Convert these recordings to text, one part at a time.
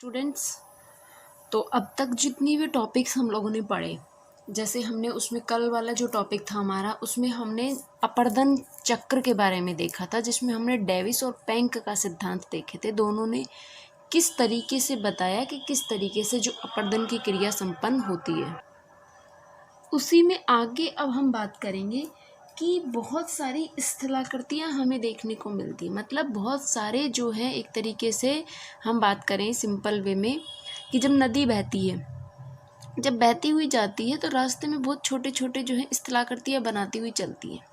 Students, तो अब तक जितनी भी टॉपिक्स हम लोगों ने पढ़े, जैसे हमने उसमें कल वाला जो टॉपिक था हमारा, उसमें हमने अपर्दन चक्र के बारे में देखा था, जिसमें हमने डेविस और पेंक का सिद्धांत देखे थे। दोनों ने किस तरीके से बताया कि किस तरीके से जो अपर्दन की क्रिया संपन्न होती है। उसी में आगे अब हम बात करेंगे कि बहुत सारी स्थलाकृतियाँ हमें देखने को मिलती, मतलब बहुत सारे जो है, एक तरीके से हम बात करें सिंपल वे में कि जब नदी बहती है, जब बहती हुई जाती है तो रास्ते में बहुत छोटे छोटे जो है स्थलाकृतियाँ बनाती हुई चलती हैं।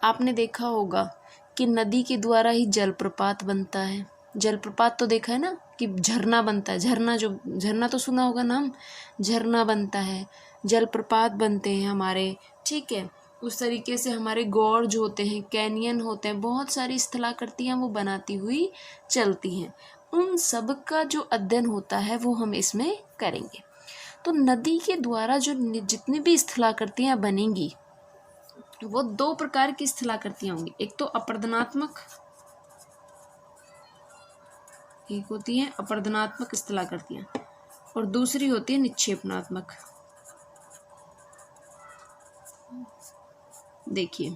आपने देखा होगा कि नदी के द्वारा ही जलप्रपात बनता है। जलप्रपात तो देखा है ना, कि झरना बनता है। झरना तो सुना होगा नाम, झरना बनता है, जलप्रपात बनते हैं हमारे, ठीक है। उस तरीके से हमारे गॉर्ज होते हैं, कैनियन होते हैं, बहुत सारी स्थलाकृतियाँ वो बनाती हुई चलती हैं। उन सब का जो अध्ययन होता है वो हम इसमें करेंगे। तो नदी के द्वारा जो जितनी भी स्थलाकृतियाँ बनेंगी वो दो प्रकार की स्थलाकृतियाँ होंगी। एक तो अपर्दनात्मक, एक होती है अपर्दनात्मक स्थलाकृतियाँ, और दूसरी होती है निक्षेपणात्मक। देखिए,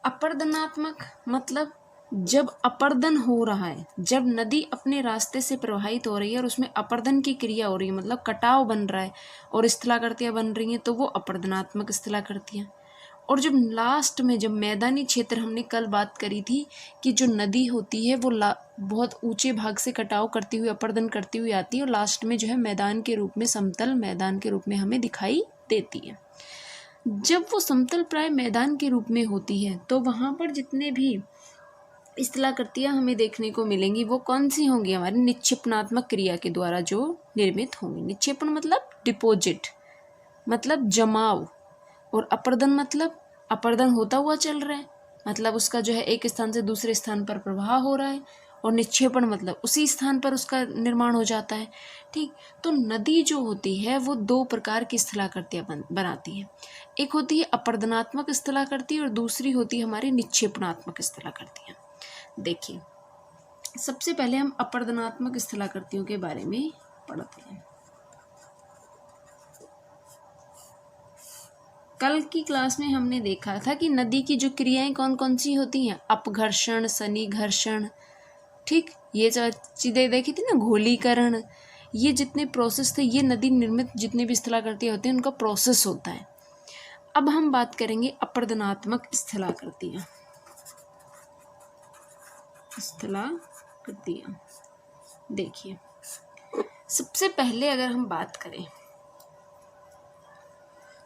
अपर्दनात्मक मतलब जब अपर्दन हो रहा है, जब नदी अपने रास्ते से प्रवाहित हो रही है और उसमें अपर्दन की क्रिया हो रही है, मतलब कटाव बन रहा है और स्थलाकृतियाँ बन रही हैं, तो वो अपर्दनात्मक स्थलाकृतियाँ। और जब लास्ट में जब मैदानी क्षेत्र, हमने कल बात करी थी कि जो नदी होती है वो बहुत ऊंचे भाग से कटाव करती हुई, अपर्दन करती हुई आती है और लास्ट में जो है मैदान के रूप में, समतल मैदान के रूप में हमें दिखाई देती है। जब वो समतल प्राय मैदान के रूप में होती है तो वहाँ पर जितने भी स्थलाकृतियाँ हमें देखने को मिलेंगी वो कौन सी होंगी? हमारी निक्षेपणात्मक क्रिया के द्वारा जो निर्मित होंगी। निक्षेपण मतलब डिपॉजिट, मतलब जमाव, और अपर्दन मतलब अपर्दन होता हुआ चल रहा है, मतलब उसका जो है एक स्थान से दूसरे स्थान पर प्रवाह हो रहा है, और निक्षेपण मतलब उसी स्थान पर उसका निर्माण हो जाता है, ठीक। तो नदी जो होती है वो दो प्रकार की स्थलाकृतियाँ बनाती है। एक होती है अपर्दनात्मक स्थलाकृति और दूसरी होती है हमारी निक्षेपणात्मक स्थलाकृतियाँ। देखिए, सबसे पहले हम अपर्दनात्मक स्थलाकृतियों के बारे में पढ़ते हैं। कल की क्लास में हमने देखा था कि नदी की जो क्रियाएं कौन कौन सी होती हैं, अपघर्षण, सन्निघर्षण, ठीक। ये जो चीज़ें देखी थी ना, घोलीकरण, ये जितने प्रोसेस थे, ये नदी निर्मित जितने भी स्थलाकृतियाँ होती हैं उनका प्रोसेस होता है। अब हम बात करेंगे अपर्दनात्मक स्थलाकृतियाँ। देखिए, सबसे पहले अगर हम बात करें,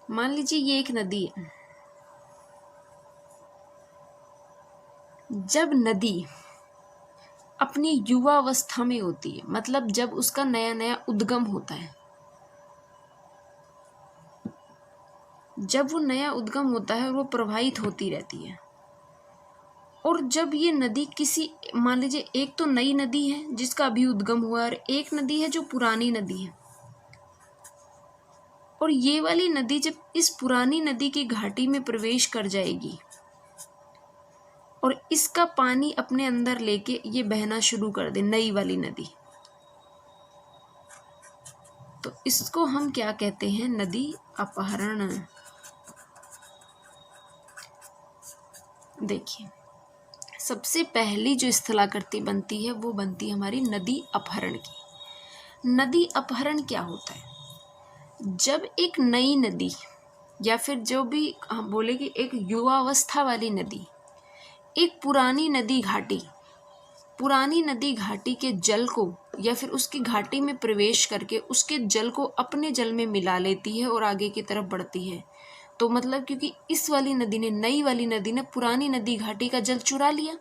मान लीजिए ये एक नदी है। जब नदी अपनी युवावस्था में होती है, मतलब जब उसका नया नया उद्गम होता है, जब वो नया उद्गम होता है और वो प्रवाहित होती रहती है, और जब ये नदी किसी, मान लीजिए एक तो नई नदी है जिसका अभी उद्गम हुआ, और एक नदी है जो पुरानी नदी है, और ये वाली नदी जब इस पुरानी नदी की घाटी में प्रवेश कर जाएगी और इसका पानी अपने अंदर लेके ये बहना शुरू कर दे, नई वाली नदी, तो इसको हम क्या कहते हैं? नदी अपहरण। देखिए, सबसे पहली जो स्थलाकृति बनती है वो बनती है हमारी नदी अपहरण की। नदी अपहरण क्या होता है? जब एक नई नदी, या फिर जो भी हम बोले कि एक युवावस्था वाली नदी, एक पुरानी नदी घाटी के जल को, या फिर उसकी घाटी में प्रवेश करके उसके जल को अपने जल में मिला लेती है और आगे की तरफ बढ़ती है, तो मतलब क्योंकि इस वाली नदी ने, नई वाली नदी ने पुरानी नदी घाटी का जल चुरा लिया,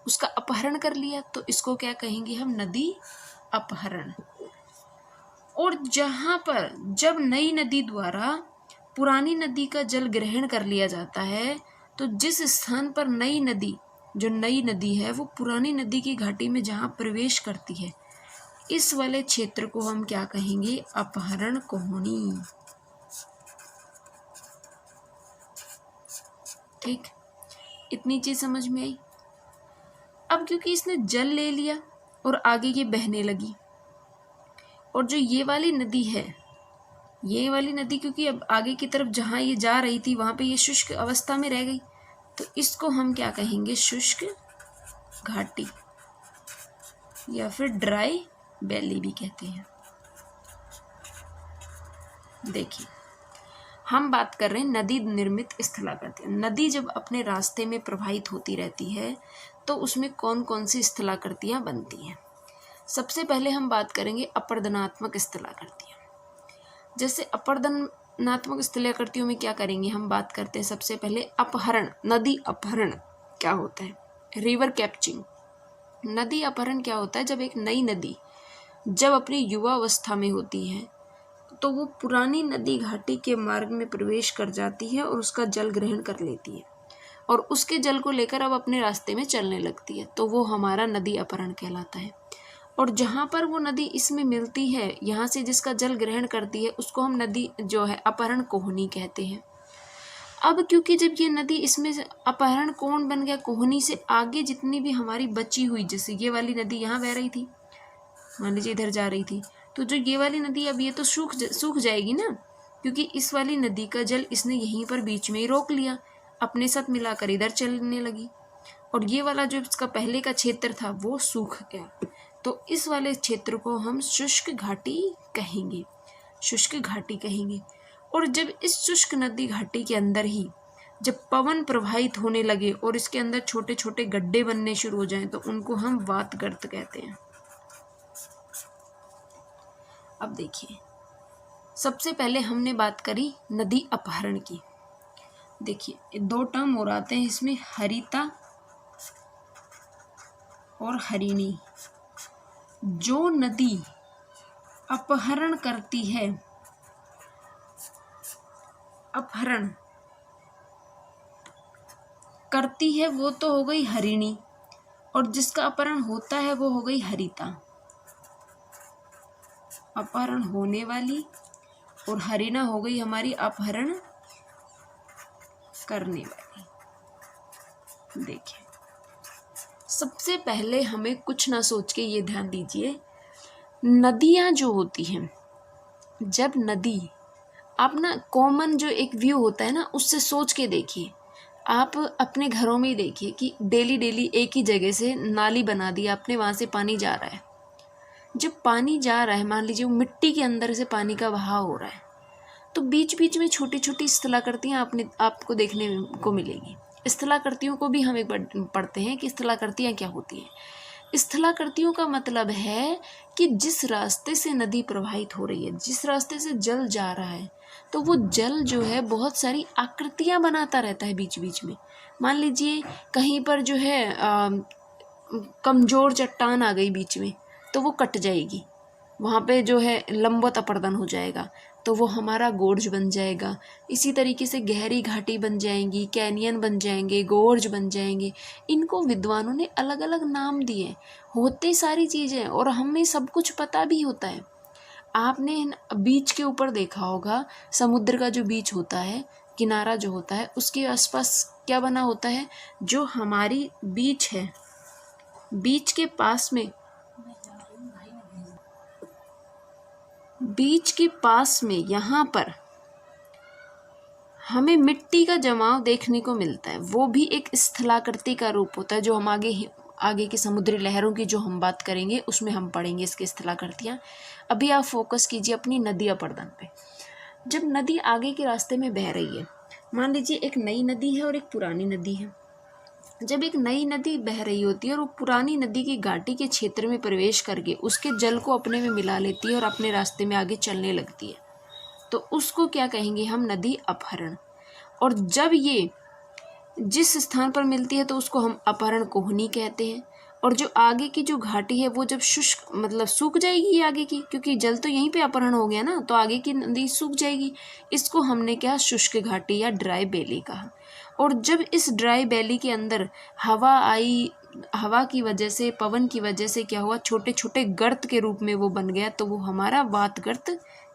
उसका अपहरण कर लिया, तो इसको क्या कहेंगे हम? नदी अपहरण। और जहाँ पर जब नई नदी द्वारा पुरानी नदी का जल ग्रहण कर लिया जाता है, तो जिस स्थान पर नई नदी है वो पुरानी नदी की घाटी में जहाँ प्रवेश करती है, इस वाले क्षेत्र को हम क्या कहेंगे? अपहरण कोहनी, ठीक। इतनी चीज समझ में आई। अब क्योंकि इसने जल ले लिया और आगे ये बहने लगी। और जो ये वाली नदी है, ये वाली नदी क्योंकि अब आगे की तरफ जहाँ ये जा रही थी वहाँ पे ये शुष्क अवस्था में रह गई, तो इसको हम क्या कहेंगे, शुष्क घाटी या फिर ड्राई वैली भी कहते हैं। देखिए, हम बात कर रहे हैं नदी निर्मित स्थलाकृतियाँ। नदी जब अपने रास्ते में प्रवाहित होती रहती है तो उसमें कौन कौन सी स्थलाकृतियाँ बनती हैं। सबसे पहले हम बात करेंगे अपर्दनात्मक स्थलाकृतियाँ। जैसे अपर्दनात्मक स्थलाकृतियों में क्या करेंगे, हम बात करते हैं सबसे पहले अपहरण। नदी अपहरण क्या होता है, रिवर कैप्चिंग। नदी अपहरण क्या होता है, जब एक नई नदी जब अपनी युवा अवस्था में होती है तो वो पुरानी नदी घाटी के मार्ग में प्रवेश कर जाती है और उसका जल ग्रहण कर लेती है और उसके जल को लेकर अब अपने रास्ते में चलने लगती है, तो वो हमारा नदी अपहरण कहलाता है। और जहाँ पर वो नदी इसमें मिलती है, यहाँ से जिसका जल ग्रहण करती है, उसको हम नदी जो है अपहरण कोहनी कहते हैं। अब क्योंकि जब ये नदी इसमें अपहरण कौन बन गया, कोहनी से आगे जितनी भी हमारी बची हुई, जैसे ये वाली नदी यहाँ बह रही थी, मान लीजिए इधर जा रही थी, तो जो ये वाली नदी अब ये तो सूख जाएगी ना, क्योंकि इस वाली नदी का जल इसने यहीं पर बीच में ही रोक लिया, अपने साथ मिलाकर इधर चलने लगी, और ये वाला जो इसका पहले का क्षेत्र था वो सूख गया, तो इस वाले क्षेत्र को हम शुष्क घाटी कहेंगे, शुष्क घाटी कहेंगे। और जब इस शुष्क नदी घाटी के अंदर ही जब पवन प्रवाहित होने लगे और इसके अंदर छोटे छोटे गड्ढे बनने शुरू हो जाएं, तो उनको हम वातगर्त कहते हैं। अब देखिए, सबसे पहले हमने बात करी नदी अपहरण की। देखिए, दो टर्म और आते हैं इसमें, हरिता और हरिणी। जो नदी अपहरण करती है, अपहरण करती है वो तो हो गई हरिणी, और जिसका अपहरण होता है वो हो गई हरिता। अपहरण होने वाली और हरिणा हो गई हमारी अपहरण करने वाली। देखिए, सबसे पहले हमें कुछ ना सोच के ये ध्यान दीजिए, नदियाँ जो होती हैं, जब नदी, आप ना कॉमन जो एक व्यू होता है ना, उससे सोच के देखिए। आप अपने घरों में ही देखिए कि डेली डेली एक ही जगह से नाली बना दी आपने, वहाँ से पानी जा रहा है। जब पानी जा रहा है, मान लीजिए वो मिट्टी के अंदर से पानी का बहाव हो रहा है, तो बीच बीच में छोटी छोटी स्थलाकृतियाँ आपको देखने को मिलेगी। स्थलाकृतियों को भी हम एक बार पढ़ते हैं कि स्थलाकृतियाँ क्या होती हैं। स्थलाकृतियों का मतलब है कि जिस रास्ते से नदी प्रवाहित हो रही है, जिस रास्ते से जल जा रहा है, तो वो जल जो है बहुत सारी आकृतियाँ बनाता रहता है बीच बीच में। मान लीजिए कहीं पर जो है कमज़ोर चट्टान आ गई बीच में, तो वो कट जाएगी, वहाँ पे जो है लंबवत अपर्दन हो जाएगा, तो वो हमारा गोर्ज बन जाएगा। इसी तरीके से गहरी घाटी बन जाएंगी, कैनियन बन जाएंगे, गोर्ज बन जाएंगे। इनको विद्वानों ने अलग अलग नाम दिए, होते सारी चीज़ें, और हमें सब कुछ पता भी होता है। आपने बीच के ऊपर देखा होगा, समुद्र का जो बीच होता है, किनारा जो होता है, उसके आसपास क्या बना होता है, जो हमारी बीच है, बीच के पास में, बीच के पास में यहाँ पर हमें मिट्टी का जमाव देखने को मिलता है। वो भी एक स्थलाकृति का रूप होता है, जो हम आगे की समुद्री लहरों की जो हम बात करेंगे उसमें हम पढ़ेंगे इसकी स्थलाकृतियाँ। अभी आप फोकस कीजिए अपनी नदी अपर्दन पे। जब नदी आगे के रास्ते में बह रही है, मान लीजिए एक नई नदी है और एक पुरानी नदी है। जब एक नई नदी बह रही होती है और वो पुरानी नदी की घाटी के क्षेत्र में प्रवेश करके उसके जल को अपने में मिला लेती है और अपने रास्ते में आगे चलने लगती है, तो उसको क्या कहेंगे हम, नदी अपहरण। और जब ये जिस स्थान पर मिलती है तो उसको हम अपहरण कोहनी कहते हैं। और जो आगे की जो घाटी है वो जब शुष्क मतलब सूख जाएगी आगे की, क्योंकि जल तो यहीं पे अपहरण हो गया ना, तो आगे की नदी सूख जाएगी, इसको हमने क्या शुष्क घाटी या ड्राई वैली कहा। और जब इस ड्राई वैली के अंदर हवा आई, हवा की वजह से, पवन की वजह से क्या हुआ, छोटे छोटे गर्त के रूप में वो बन गया, तो वो हमारा वातगर्त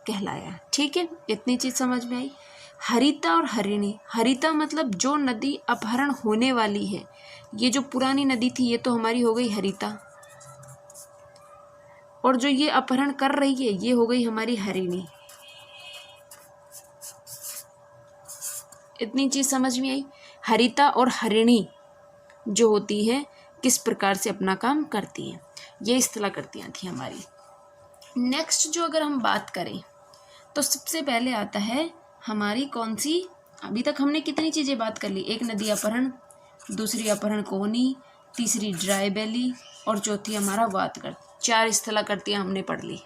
कहलाया। ठीक है, इतनी चीज़ समझ में आई। हरिता और हरिणी, हरिता मतलब जो नदी अपहरण होने वाली है, ये जो पुरानी नदी थी ये तो हमारी हो गई हरिता, और जो ये अपहरण कर रही है ये हो गई हमारी हरिणी। इतनी चीज समझ में आई। हरिता और हरिणी जो होती है किस प्रकार से अपना काम करती है, ये स्थलाकृतियां थी हमारी। नेक्स्ट जो अगर हम बात करें तो सबसे पहले आता है हमारी कौन सी, अभी तक हमने कितनी चीजें बात कर ली, एक नदी अपहरण, दूसरी अपहरण कोहनी, तीसरी ड्राई बेली और चौथी हमारा वातगर्त। 4 स्थलाकृतियां हमने पढ़ ली।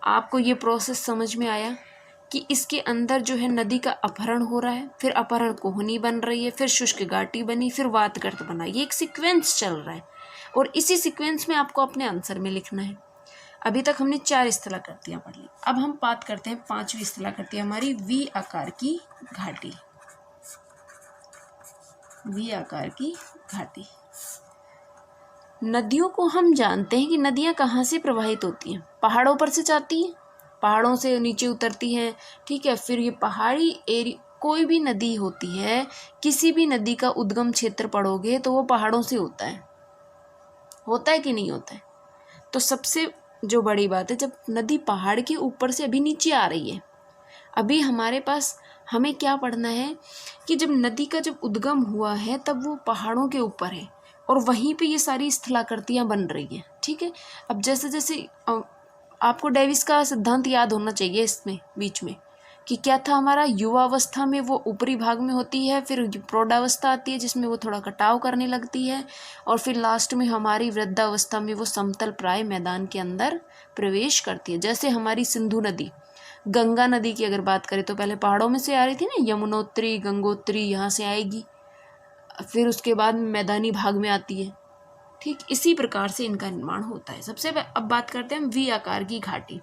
आपको ये प्रोसेस समझ में आया कि इसके अंदर जो है नदी का अपहरण हो रहा है, फिर अपहरण कोहनी बन रही है, फिर शुष्क घाटी बनी, फिर वातगर्त बना। ये एक सीक्वेंस चल रहा है और इसी सीक्वेंस में आपको अपने आंसर में लिखना है। अभी तक हमने 4 स्थलाकृतियां पढ़ ली। अब हम बात करते हैं 5वीं स्थलाकृति हमारी वी आकार की घाटी। वी आकार की घाटी। नदियों को हम जानते हैं कि नदियां कहाँ से प्रवाहित होती हैं, पहाड़ों पर से जाती हैं, पहाड़ों से नीचे उतरती हैं, ठीक है। फिर ये पहाड़ी एरिया, कोई भी नदी होती है, किसी भी नदी का उद्गम क्षेत्र पढ़ोगे तो वो पहाड़ों से होता है कि नहीं होता है। तो सबसे जो बड़ी बात है, जब नदी पहाड़ के ऊपर से अभी नीचे आ रही है, अभी हमारे पास हमें क्या पढ़ना है कि जब नदी का जब उद्गम हुआ है तब वो पहाड़ों के ऊपर है और वहीं पे ये सारी स्थलाकृतियां बन रही हैं, ठीक है। अब जैसे जैसे आपको डेविस का सिद्धांत याद होना चाहिए इसमें बीच में कि क्या था हमारा, युवावस्था में वो ऊपरी भाग में होती है, फिर प्रौढ़ावस्था आती है जिसमें वो थोड़ा कटाव करने लगती है, और फिर लास्ट में हमारी वृद्धावस्था में वो समतल प्राय मैदान के अंदर प्रवेश करती है। जैसे हमारी सिंधु नदी, गंगा नदी की अगर बात करें तो पहले पहाड़ों में से आ रही थी ना, यमुनोत्री, गंगोत्री, यहाँ से आएगी, फिर उसके बाद मैदानी भाग में आती है, ठीक। इसी प्रकार से इनका निर्माण होता है। सबसे अब बात करते हैं वी आकार की घाटी।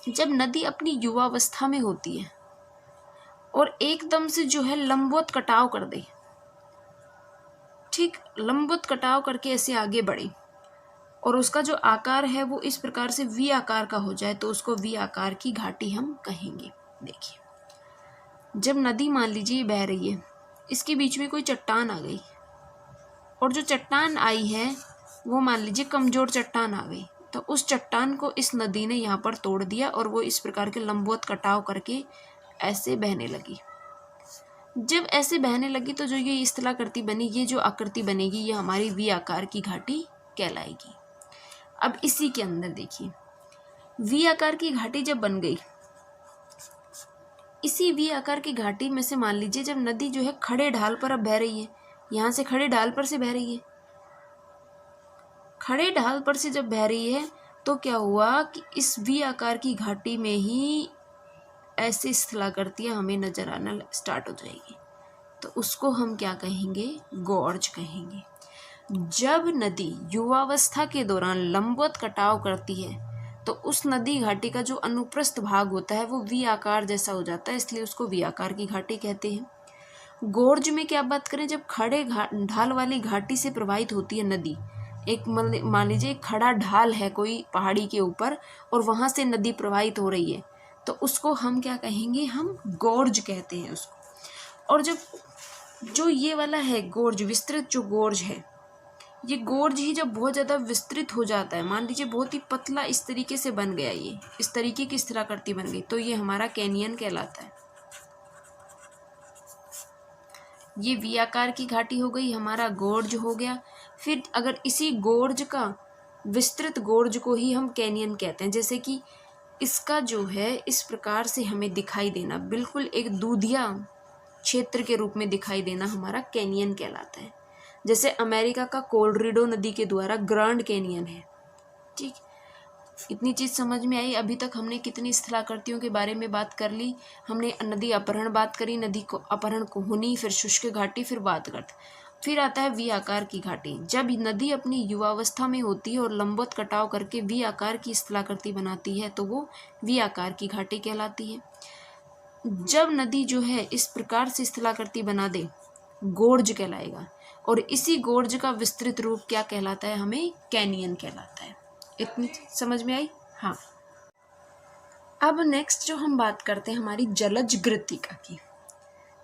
जब नदी अपनी युवावस्था में होती है और एकदम से जो है लंबवत कटाव कर दे, ठीक, लंबवत कटाव करके ऐसे आगे बढ़े और उसका जो आकार है वो इस प्रकार से वी आकार का हो जाए तो उसको वी आकार की घाटी हम कहेंगे। देखिए, जब नदी मान लीजिए बह रही है, इसके बीच में कोई चट्टान आ गई और जो चट्टान आई है वो मान लीजिए कमजोर चट्टान आ गई, तो उस चट्टान को इस नदी ने यहाँ पर तोड़ दिया और वो इस प्रकार के लंबवत कटाव करके ऐसे बहने लगी। जब ऐसे बहने लगी तो जो ये स्थलाकृति बनी, ये जो आकृति बनेगी, ये हमारी वी आकार की घाटी कहलाएगी। अब इसी के अंदर देखिए, वी आकार की घाटी जब बन गई, इसी वी आकार की घाटी में से मान लीजिए जब नदी जो है खड़े ढाल पर अब बह रही है, यहाँ से खड़े ढाल पर से बह रही है, खड़े ढाल पर से जब बह रही है तो क्या हुआ कि इस वी आकार की घाटी में ही ऐसी स्थलाकृतियां हमें नजर आना स्टार्ट हो जाएगी, तो उसको हम क्या कहेंगे, गॉर्ज कहेंगे। जब नदी युवावस्था के दौरान लंबवत कटाव करती है तो उस नदी घाटी का जो अनुप्रस्थ भाग होता है वो वी आकार जैसा हो जाता है, इसलिए उसको वी आकार की घाटी कहते हैं। गोर्ज में क्या बात करें, जब खड़े ढाल वाली घाटी से प्रवाहित होती है नदी, एक मान लीजिए खड़ा ढाल है कोई पहाड़ी के ऊपर और वहाँ से नदी प्रवाहित हो रही है, तो उसको हम क्या कहेंगे, हम गोर्ज कहते हैं उसको। और जब जो ये वाला है गोर्ज, विस्तृत जो गोर्ज है, ये गोर्ज ही जब बहुत ज़्यादा विस्तृत हो जाता है, मान लीजिए बहुत ही पतला इस तरीके से बन गया, ये इस तरीके की स्थलाकृति बन गई, तो ये हमारा कैनियन कहलाता है। ये वी आकार की घाटी हो गई, हमारा गोर्ज हो गया। फिर अगर इसी गोर्ज का, विस्तृत गोर्ज को ही हम कैनियन कहते हैं, जैसे कि इसका जो है इस प्रकार से हमें दिखाई देना, बिल्कुल एक दूधिया क्षेत्र के रूप में दिखाई देना हमारा कैनियन कहलाता है। जैसे अमेरिका का कोलोराडो नदी के द्वारा ग्रैंड कैनियन है, ठीक। इतनी चीज़ समझ में आई। अभी तक हमने कितनी स्थलाकृतियों के बारे में बात कर ली। हमने नदी अपहरण बात करी, नदी को अपहरण कोहनी, फिर शुष्क घाटी, फिर वातगर्त, फिर आता है वी आकार की घाटी। जब नदी अपनी युवावस्था में होती है और लंबवत कटाव करके वी आकार की स्थलाकृति बनाती है तो वो वी आकार की घाटी कहलाती है। जब नदी जो है इस प्रकार से स्थलाकृति बना दे, गोर्ज कहलाएगा, और इसी गोर्ज का विस्तृत रूप क्या कहलाता है, हमें कैनियन कहलाता है। इतनी समझ में आई। हाँ, अब नेक्स्ट जो हम बात करते हैं हमारी जलज कृतिका की,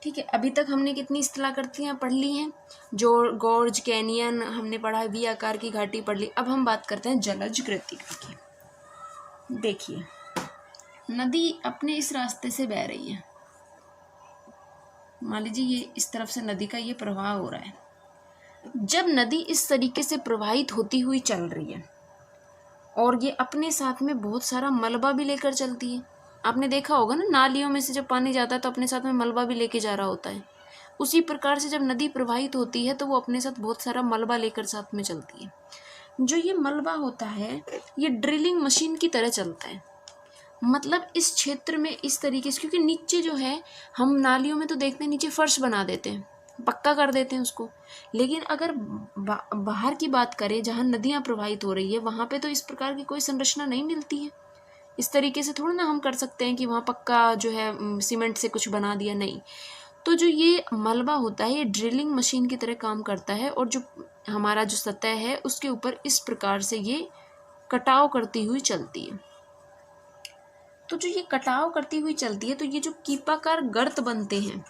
ठीक है, अभी तक हमने कितनी स्थलाकृतियाँ पढ़ ली हैं? जो गॉर्ज, कैनियन हमने पढ़ा, वी आकार की घाटी पढ़ ली। अब हम बात करते हैं जलज कृत्तिका की। देखिए, नदी अपने इस रास्ते से बह रही है, मान लीजिए ये इस तरफ से नदी का ये प्रवाह हो रहा है। जब नदी इस तरीके से प्रवाहित होती हुई चल रही है और ये अपने साथ में बहुत सारा मलबा भी लेकर चलती है, आपने देखा होगा ना, नालियों में से जब पानी जाता है तो अपने साथ में मलबा भी लेके जा रहा होता है। उसी प्रकार से जब नदी प्रवाहित होती है तो वो अपने साथ बहुत सारा मलबा लेकर साथ में चलती है। जो ये मलबा होता है ये ड्रिलिंग मशीन की तरह चलता है, मतलब इस क्षेत्र में इस तरीके से, क्योंकि नीचे जो है हम नालियों में तो देखते हैं नीचे फर्श बना देते हैं, पक्का कर देते हैं उसको, लेकिन अगर बाहर की बात करें जहाँ नदियाँ प्रवाहित हो रही है वहाँ पे तो इस प्रकार की कोई संरचना नहीं मिलती है। इस तरीके से थोड़ा ना हम कर सकते हैं कि वहाँ पक्का जो है सीमेंट से कुछ बना दिया, नहीं। तो जो ये मलबा होता है ये ड्रिलिंग मशीन की तरह काम करता है और जो हमारा जो सतह है उसके ऊपर इस प्रकार से ये कटाव करती हुई चलती है। तो जो ये कटाव करती हुई चलती है तो ये जो कीपाकार गर्त बनते हैं,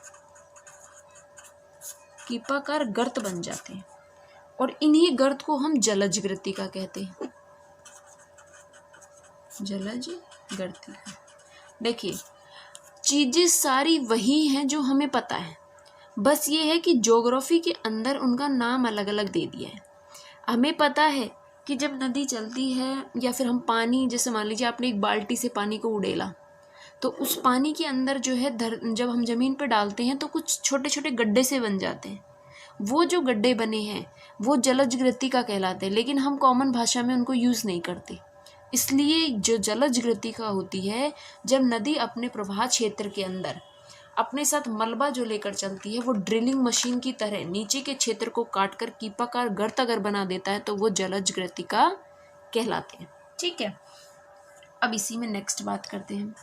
कीपाकार गर्त बन जाते हैं और इन्हीं गर्त को हम जलज कृत्तिका कहते हैं। जलज कृत्तिका। देखिए, चीजें सारी वही हैं जो हमें पता है, बस ये है कि ज्योग्राफी के अंदर उनका नाम अलग अलग दे दिया है। हमें पता है कि जब नदी चलती है या फिर हम पानी, जैसे मान लीजिए आपने एक बाल्टी से पानी को उड़ेला तो उस पानी के अंदर जो है जब हम ज़मीन पर डालते हैं तो कुछ छोटे छोटे गड्ढे से बन जाते हैं। वो जो गड्ढे बने हैं वो जलज कृत्तिका कहलाते हैं, लेकिन हम कॉमन भाषा में उनको यूज़ नहीं करते। इसलिए जो जलज कृत्तिका होती है, जब नदी अपने प्रवाह क्षेत्र के अंदर अपने साथ मलबा जो लेकर चलती है वो ड्रिलिंग मशीन की तरह नीचे के क्षेत्र को काटकर कीपाकार गर्त अगर बना देता है तो वो जलज कृत्तिका कहलाते हैं। ठीक है, अब इसी में नेक्स्ट बात करते हैं।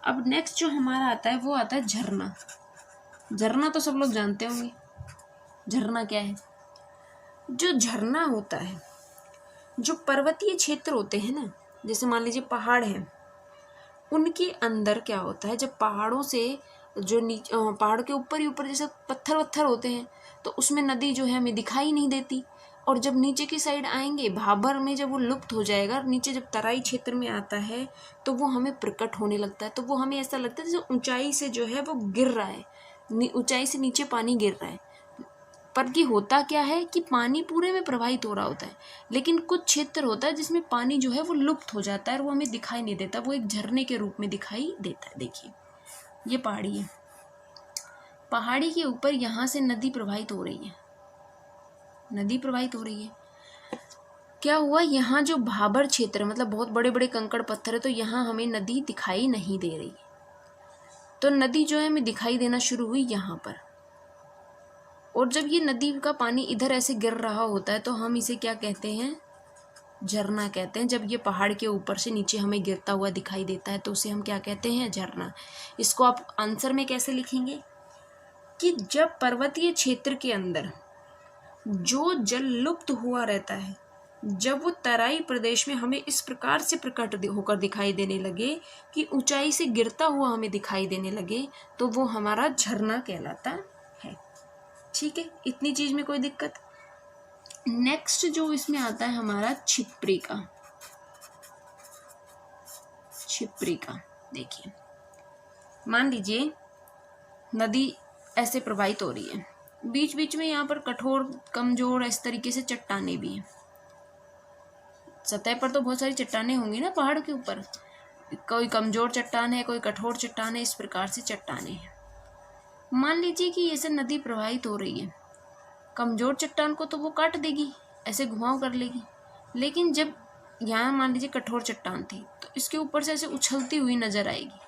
अब नेक्स्ट जो हमारा आता है वो आता है झरना। झरना तो सब लोग जानते होंगे, झरना क्या है? जो झरना होता है, जो पर्वतीय क्षेत्र होते हैं ना, जैसे मान लीजिए पहाड़ हैं, उनके अंदर क्या होता है, जब पहाड़ों से जो नीचे पहाड़ के ऊपर ही ऊपर जैसे पत्थर वत्थर होते हैं तो उसमें नदी जो है हमें दिखाई नहीं देती, और जब नीचे की साइड आएंगे भाबर में जब वो लुप्त हो जाएगा, नीचे जब तराई क्षेत्र में आता है तो वो हमें प्रकट होने लगता है। तो वो हमें ऐसा लगता है जैसे ऊंचाई से जो है वो गिर रहा है, ऊंचाई से नीचे पानी गिर रहा है। पर कि होता क्या है कि पानी पूरे में प्रवाहित हो रहा होता है, लेकिन कुछ क्षेत्र होता है जिसमें पानी जो है वो लुप्त हो जाता है और वो हमें दिखाई नहीं देता, वो एक झरने के रूप में दिखाई देता है। देखिए, ये पहाड़ी है, पहाड़ी के ऊपर यहाँ से नदी प्रवाहित हो रही है, नदी प्रवाहित हो रही है। क्या हुआ, यहाँ जो भाबर क्षेत्र मतलब बहुत बड़े बड़े कंकड़ पत्थर है, तो यहाँ हमें नदी दिखाई नहीं दे रही, तो नदी जो है हमें दिखाई देना शुरू हुई यहाँ पर। और जब ये नदी का पानी इधर ऐसे गिर रहा होता है तो हम इसे क्या कहते हैं, झरना कहते हैं। जब ये पहाड़ के ऊपर से नीचे हमें गिरता हुआ दिखाई देता है तो उसे हम क्या कहते हैं, झरना। इसको आप आंसर में कैसे लिखेंगे कि जब पर्वतीय क्षेत्र के अंदर जो जल लुप्त हुआ रहता है, जब वो तराई प्रदेश में हमें इस प्रकार से प्रकट होकर दिखाई देने लगे कि ऊंचाई से गिरता हुआ हमें दिखाई देने लगे, तो वो हमारा झरना कहलाता है। ठीक है, इतनी चीज में कोई दिक्कत। नेक्स्ट जो इसमें आता है हमारा छिप्रिका। छिप्रिका, देखिए, मान लीजिए नदी ऐसे प्रवाहित हो रही है, बीच बीच में यहाँ पर कठोर कमजोर इस तरीके से चट्टाने भी हैं। सतह पर तो बहुत सारी चट्टाने होंगी ना पहाड़ के ऊपर, कोई कमजोर चट्टान है, कोई कठोर चट्टान है, इस प्रकार से चट्टाने हैं। मान लीजिए कि ऐसे नदी प्रवाहित हो रही है, कमजोर चट्टान को तो वो काट देगी, ऐसे घुमाव कर लेगी, लेकिन जब यहाँ मान लीजिए कठोर चट्टान थी तो इसके ऊपर से ऐसे उछलती हुई नजर आएगी,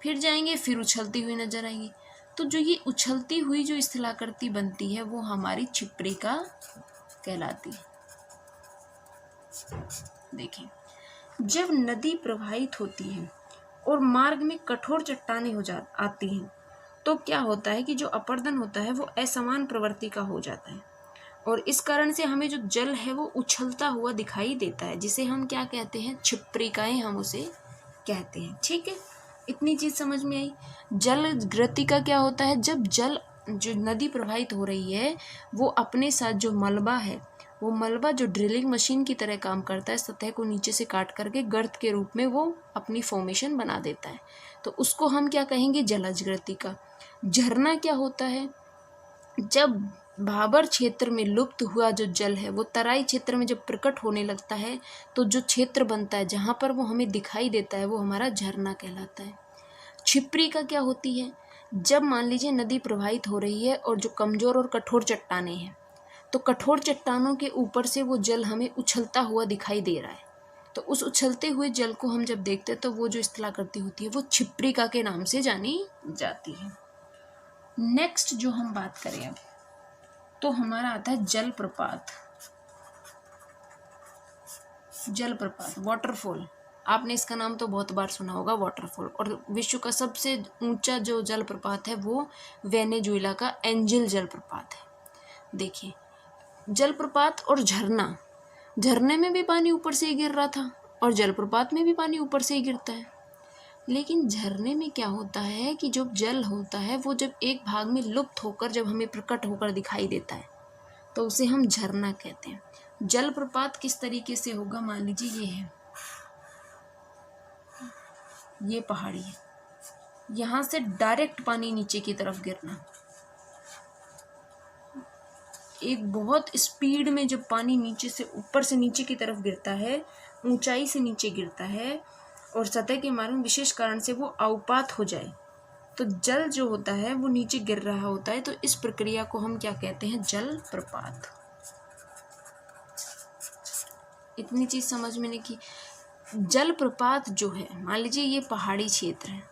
फिर जाएंगे फिर उछलती हुई नजर आएगी। तो जो ये उछलती हुई जो स्थलाकृति बनती है वो हमारी छिप्रिका कहलाती है। देखिए, जब नदी प्रवाहित होती है और मार्ग में कठोर चट्टानें आती हैं तो क्या होता है कि जो अपर्दन होता है वो असमान प्रवृत्ति का हो जाता है, और इस कारण से हमें जो जल है वो उछलता हुआ दिखाई देता है, जिसे हम क्या कहते हैं, छिप्रिकाएं हम उसे कहते हैं। ठीक है, इतनी चीज़ समझ में आई। जल गति का क्या होता है, जब जल जो नदी प्रवाहित हो रही है वो अपने साथ जो मलबा है, वो मलबा जो ड्रिलिंग मशीन की तरह काम करता है, सतह को नीचे से काट करके गर्त के रूप में वो अपनी फॉर्मेशन बना देता है, तो उसको हम क्या कहेंगे, जलज गति का। झरना क्या होता है, जब भाबर क्षेत्र में लुप्त हुआ जो जल है वो तराई क्षेत्र में जब प्रकट होने लगता है, तो जो क्षेत्र बनता है जहाँ पर वो हमें दिखाई देता है वो हमारा झरना कहलाता है। छिपरी का क्या होती है, जब मान लीजिए नदी प्रवाहित हो रही है और जो कमज़ोर और कठोर चट्टानें हैं, तो कठोर चट्टानों के ऊपर से वो जल हमें उछलता हुआ दिखाई दे रहा है, तो उस उछलते हुए जल को हम जब देखते हैं तो वो जो स्थलाकृति होती है वो छिपरिका के नाम से जानी जाती है। नेक्स्ट जो हम बात करें अब, तो हमारा आता है जलप्रपात। जलप्रपात, वाटरफॉल, आपने इसका नाम तो बहुत बार सुना होगा, वाटरफॉल। और विश्व का सबसे ऊंचा जो जलप्रपात है वो वेनेजुएला का एंजल जलप्रपात है। देखिए, जलप्रपात और झरना, झरने में भी पानी ऊपर से ही गिर रहा था और जलप्रपात में भी पानी ऊपर से ही गिरता है, लेकिन झरने में क्या होता है कि जो जल होता है वो जब एक भाग में लुप्त होकर जब हमें प्रकट होकर दिखाई देता है तो उसे हम झरना कहते हैं। जलप्रपात किस तरीके से होगा, मान लीजिए ये है, ये पहाड़ी है, यहाँ से डायरेक्ट पानी नीचे की तरफ गिरना, एक बहुत स्पीड में जब पानी नीचे से ऊपर से नीचे की तरफ गिरता है, ऊंचाई से नीचे गिरता है और सतह के मारण विशेष कारण से वो अवपात हो जाए, तो जल जो होता है वो नीचे गिर रहा होता है, तो इस प्रक्रिया को हम क्या कहते हैं, जलप्रपात। इतनी चीज समझ में नहीं की। जलप्रपात जो है, मान लीजिए ये पहाड़ी क्षेत्र है,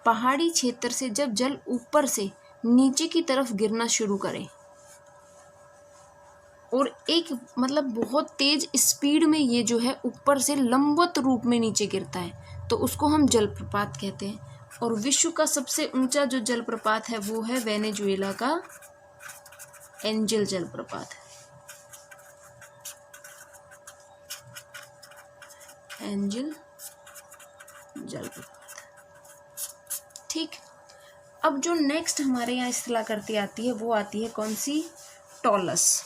पहाड़ी क्षेत्र से जब जल ऊपर से नीचे की तरफ गिरना शुरू करे और एक मतलब बहुत तेज स्पीड में ये जो है ऊपर से लंबवत रूप में नीचे गिरता है, तो उसको हम जलप्रपात कहते हैं। और विश्व का सबसे ऊंचा जो जलप्रपात है वो है वेनेजुएला का एंजल जलप्रपात, एंजल जलप्रपात। ठीक, अब जो नेक्स्ट हमारे यहाँ स्थलाकृति आती है वो आती है कौन सी, टॉलस।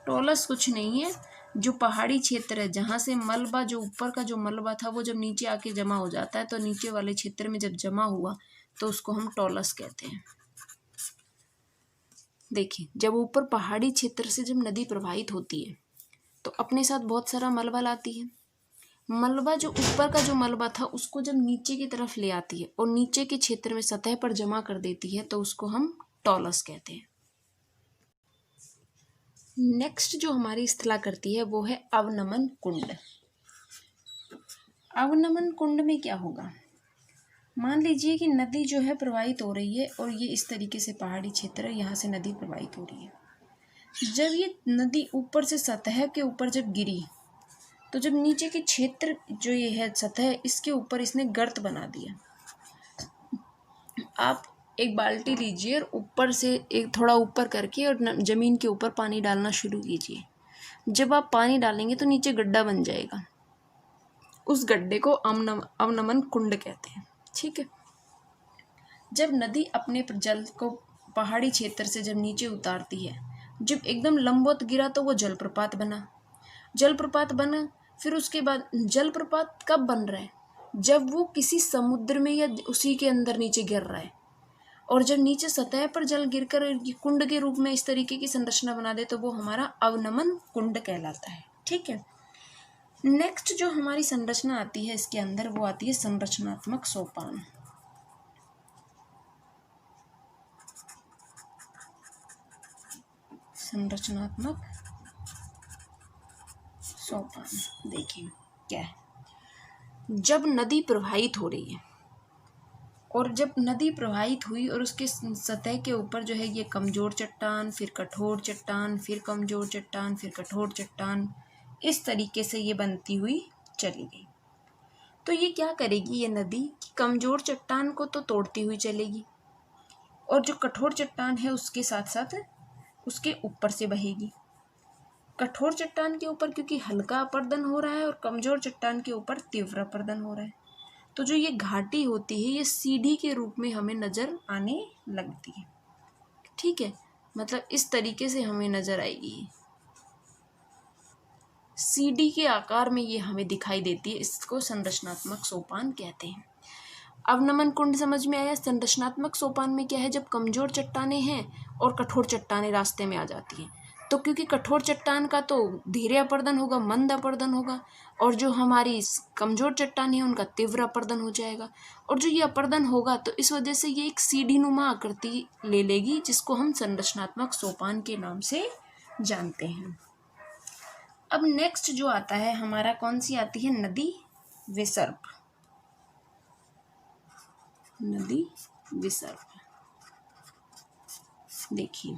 टॉलस कुछ नहीं है, जो पहाड़ी क्षेत्र है जहाँ से मलबा, जो ऊपर का जो मलबा था वो जब नीचे आके जमा हो जाता है, तो नीचे वाले क्षेत्र में जब जमा हुआ तो उसको हम टॉलस कहते हैं। देखिए, जब ऊपर पहाड़ी क्षेत्र से जब नदी प्रवाहित होती है तो अपने साथ बहुत सारा मलबा लाती है, मलबा जो ऊपर का जो मलबा था उसको जब नीचे की तरफ ले आती है और नीचे के क्षेत्र में सतह पर जमा कर देती है, तो उसको हम टॉलस कहते हैं। नेक्स्ट जो हमारी स्थलाकृति है वो है अवनमन कुंड। अवनमन कुंड में क्या होगा, मान लीजिए कि नदी जो है प्रवाहित हो रही है और ये इस तरीके से पहाड़ी क्षेत्र है, यहाँ से नदी प्रवाहित हो रही है, जब ये नदी ऊपर से सतह के ऊपर जब गिरी तो जब नीचे के क्षेत्र जो ये है सतह, इसके ऊपर इसने गर्त बना दिया। आप एक बाल्टी लीजिए और ऊपर से एक थोड़ा ऊपर करके और ज़मीन के ऊपर पानी डालना शुरू कीजिए। जब आप पानी डालेंगे तो नीचे गड्ढा बन जाएगा, उस गड्ढे को अवनमन कुंड कहते हैं। ठीक है, जब नदी अपने जल को पहाड़ी क्षेत्र से जब नीचे उतारती है, जब एकदम लंबवत गिरा तो वो जलप्रपात बना, जलप्रपात बना। फिर उसके बाद जलप्रपात कब बन रहा है, जब वो किसी समुद्र में या उसी के अंदर नीचे गिर रहा है, और जब नीचे सतह पर जल गिरकर कुंड के रूप में इस तरीके की संरचना बना दे तो वो हमारा अवनमन कुंड कहलाता है। ठीक है, नेक्स्ट जो हमारी संरचना आती है इसके अंदर वो आती है संरचनात्मक सोपान। संरचनात्मक सोपान देखिए क्या है, जब नदी प्रवाहित हो रही है और जब नदी प्रवाहित हुई और उसके सतह के ऊपर जो है ये कमज़ोर चट्टान, फिर कठोर चट्टान, फिर कमज़ोर चट्टान, फिर कठोर चट्टान, इस तरीके से ये बनती हुई चली गई। तो ये क्या करेगी, ये नदी कमज़ोर चट्टान को तो तोड़ती हुई चलेगी और जो कठोर चट्टान है उसके साथ साथ उसके ऊपर से बहेगी। कठोर चट्टान के ऊपर क्योंकि हल्का अपर्दन हो रहा है और कमजोर चट्टान के ऊपर तीव्र अपर्दन हो रहा है। तो जो ये घाटी होती है ये सीढ़ी के रूप में हमें नजर आने लगती है। ठीक है, मतलब इस तरीके से हमें नजर आएगी, सीढ़ी के आकार में ये हमें दिखाई देती है। इसको संरचनात्मक सोपान कहते हैं। अवनमन कुंड समझ में आया। संरचनात्मक सोपान में क्या है, जब कमजोर चट्टानें हैं और कठोर चट्टानें रास्ते में आ जाती हैं, तो क्योंकि कठोर चट्टान का तो धीरे अपर्दन होगा, मंद अपर्दन होगा, और जो हमारी कमजोर चट्टान है उनका तीव्र अपर्दन हो जाएगा। और जो ये अपर्दन होगा तो इस वजह से ये एक सीढ़ी नुमा आकृति ले लेगी, जिसको हम संरचनात्मक सोपान के नाम से जानते हैं। अब नेक्स्ट जो आता है हमारा, कौन सी आती है, नदी विसर्प। नदी विसर्प देखिए,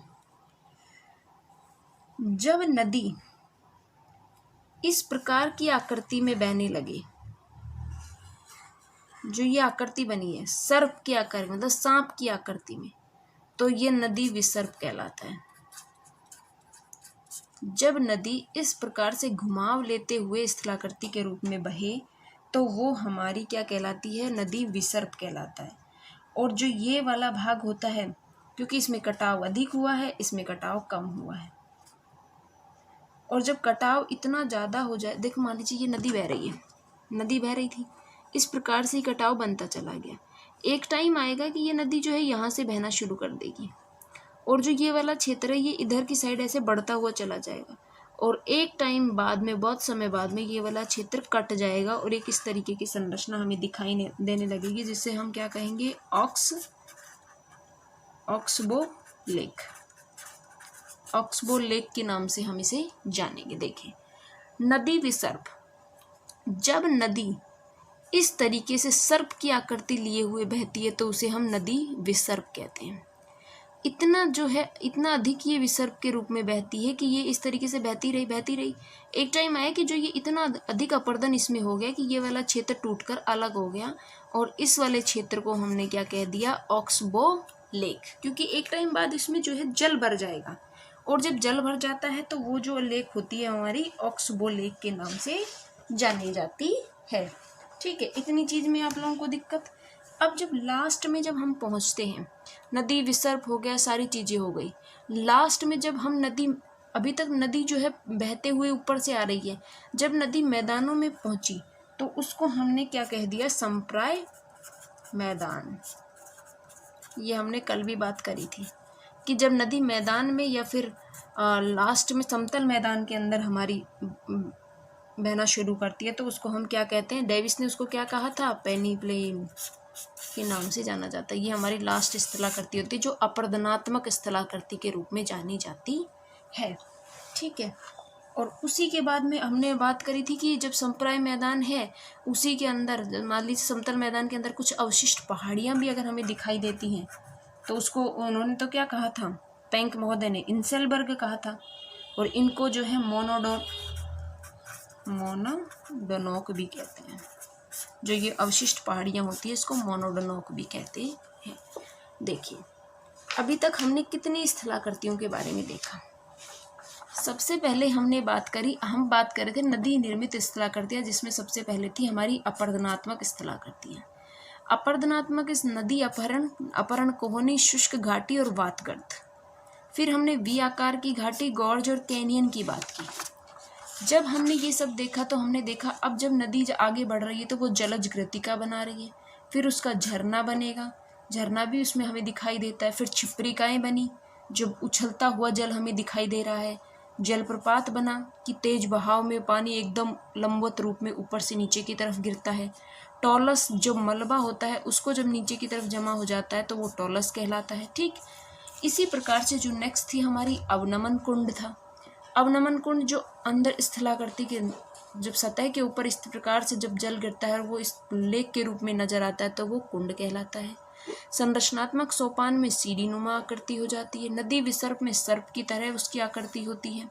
जब नदी इस प्रकार की आकृति में बहने लगे, जो ये आकृति बनी है सर्प की आकार, मतलब सांप की आकृति में, तो ये नदी विसर्प कहलाता है। जब नदी इस प्रकार से घुमाव लेते हुए स्थलाकृति के रूप में बहे तो वो हमारी क्या कहलाती है, नदी विसर्प कहलाता है। और जो ये वाला भाग होता है, क्योंकि इसमें कटाव अधिक हुआ है, इसमें कटाव कम हुआ है, और जब कटाव इतना ज़्यादा हो जाए, देखो मान लीजिए ये नदी बह रही है, नदी बह रही थी, इस प्रकार से कटाव बनता चला गया। एक टाइम आएगा कि ये नदी जो है यहाँ से बहना शुरू कर देगी, और जो ये वाला क्षेत्र है ये इधर की साइड ऐसे बढ़ता हुआ चला जाएगा, और एक टाइम बाद में, बहुत समय बाद में, ये वाला क्षेत्र कट जाएगा और एक इस तरीके की संरचना हमें दिखाई देने लगेगी, जिससे हम क्या कहेंगे, ऑक्सबो लेक। ऑक्सबो लेक के नाम से हम इसे जानेंगे। देखें, नदी विसर्प, जब नदी इस तरीके से सर्प की आकृति लिए हुए बहती है तो उसे हम नदी विसर्प कहते हैं। इतना जो है, इतना अधिक ये विसर्प के रूप में बहती है कि ये इस तरीके से बहती रही। एक टाइम आया कि जो ये इतना अधिक अपर्दन इसमें हो गया कि ये वाला क्षेत्र टूटकर अलग हो गया, और इस वाले क्षेत्र को हमने क्या कह दिया, ऑक्सबो लेक। क्योंकि एक टाइम बाद इसमें जो है जल भर जाएगा, और जब जल भर जाता है तो वो जो लेक होती है हमारी ऑक्सबो लेक के नाम से जानी जाती है। ठीक है, इतनी चीज में आप लोगों को दिक्कत। अब जब लास्ट में जब हम पहुंचते हैं, नदी विसर्प हो गया, सारी चीजें हो गई, लास्ट में जब हम नदी, अभी तक नदी जो है बहते हुए ऊपर से आ रही है, जब नदी मैदानों में पहुंची तो उसको हमने क्या कह दिया, संप्राय मैदान। ये हमने कल भी बात करी थी कि जब नदी मैदान में या फिर लास्ट में समतल मैदान के अंदर हमारी बहना शुरू करती है तो उसको हम क्या कहते हैं, डेविस ने उसको क्या कहा था, पेनीप्लेन के नाम से जाना जाता है। ये हमारी लास्ट स्थलाकृति होती है जो अपर्दनात्मक स्थलाकृति के रूप में जानी जाती है। ठीक है, और उसी के बाद में हमने बात करी थी कि जब संप्राय मैदान है उसी के अंदर, मान लीजिए समतल मैदान के अंदर कुछ अवशिष्ट पहाड़ियाँ भी अगर हमें दिखाई देती हैं तो उसको उन्होंने तो क्या कहा था, पेंक महोदय ने इंसेलबर्ग कहा था, और इनको जो है मोनोडोनोक भी कहते हैं। जो ये अवशिष्ट पहाड़ियाँ होती है इसको मोनोडोनोक भी कहते हैं। देखिए, अभी तक हमने कितनी स्थलाकृतियों के बारे में देखा। सबसे पहले हम बात कर रहे थे नदी निर्मित स्थलाकृतियाँ, जिसमें सबसे पहले थी हमारी अपर्दनात्मक स्थलाकृतियाँ। अपर्दनात्मक इस नदी अपहरण कोहनी, शुष्क घाटी और वातगर्त। फिर हमने वी आकार की घाटी, गॉर्ज और कैनियन की बात की। जब हमने ये सब देखा तो हमने देखा अब जब नदी आगे बढ़ रही है तो वो जलज कृतिका बना रही है, फिर उसका झरना बनेगा, झरना भी उसमें हमें दिखाई देता है। फिर छिप्रिकाएँ बनी, जब उछलता हुआ जल हमें दिखाई दे रहा है। जलप्रपात बना कि तेज बहाव में पानी एकदम लंबवत रूप में ऊपर से नीचे की तरफ गिरता है। टॉलस, जो मलबा होता है उसको जब नीचे की तरफ जमा हो जाता है तो वो टॉलस कहलाता है। ठीक, इसी प्रकार से जो नेक्स्ट थी हमारी अवनमन कुंड था। अवनमन कुंड जो अंदर स्थलाकृति के जब सतह के ऊपर इस प्रकार से जब जल गिरता है और वो इस लेक के रूप में नजर आता है तो वो कुंड कहलाता है। संरचनात्मक सोपान में सीढ़ी नुमा आकृति हो जाती है। नदी विसर्प में सर्प की तरह उसकी आकृति होती है।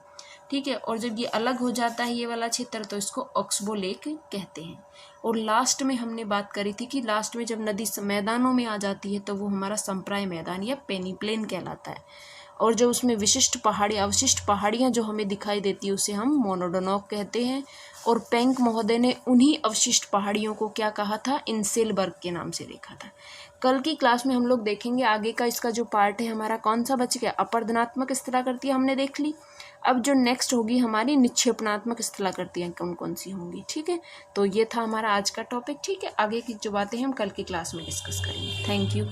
ठीक है, और जब ये अलग हो जाता है ये वाला क्षेत्र तो इसको ऑक्सबो लेक कहते हैं। और लास्ट में हमने बात करी थी कि लास्ट में जब नदी मैदानों में आ जाती है तो वो हमारा संप्राय मैदान या पेनीप्लेन कहलाता है। और जो उसमें विशिष्ट पहाड़ियाँ अवशिष्ट पहाड़ियाँ जो हमें दिखाई देती है उसे हम मोनोडोनॉक कहते हैं। और पेंक महोदय ने उन्हीं अवशिष्ट पहाड़ियों को क्या कहा था, इंसेलबर्ग के नाम से देखा था। कल की क्लास में हम लोग देखेंगे आगे का इसका जो पार्ट है हमारा कौन सा बच गया, अपरदनात्मक स्थलाकृतियाँ हमने देख ली। अब जो नेक्स्ट होगी हमारी निक्षेपणात्मक स्थलाकृतियाँ कौन कौन सी होंगी, ठीक है। तो ये था हमारा आज का टॉपिक, ठीक है। आगे की जो बातें हम कल की क्लास में डिस्कस करेंगे। Thank you.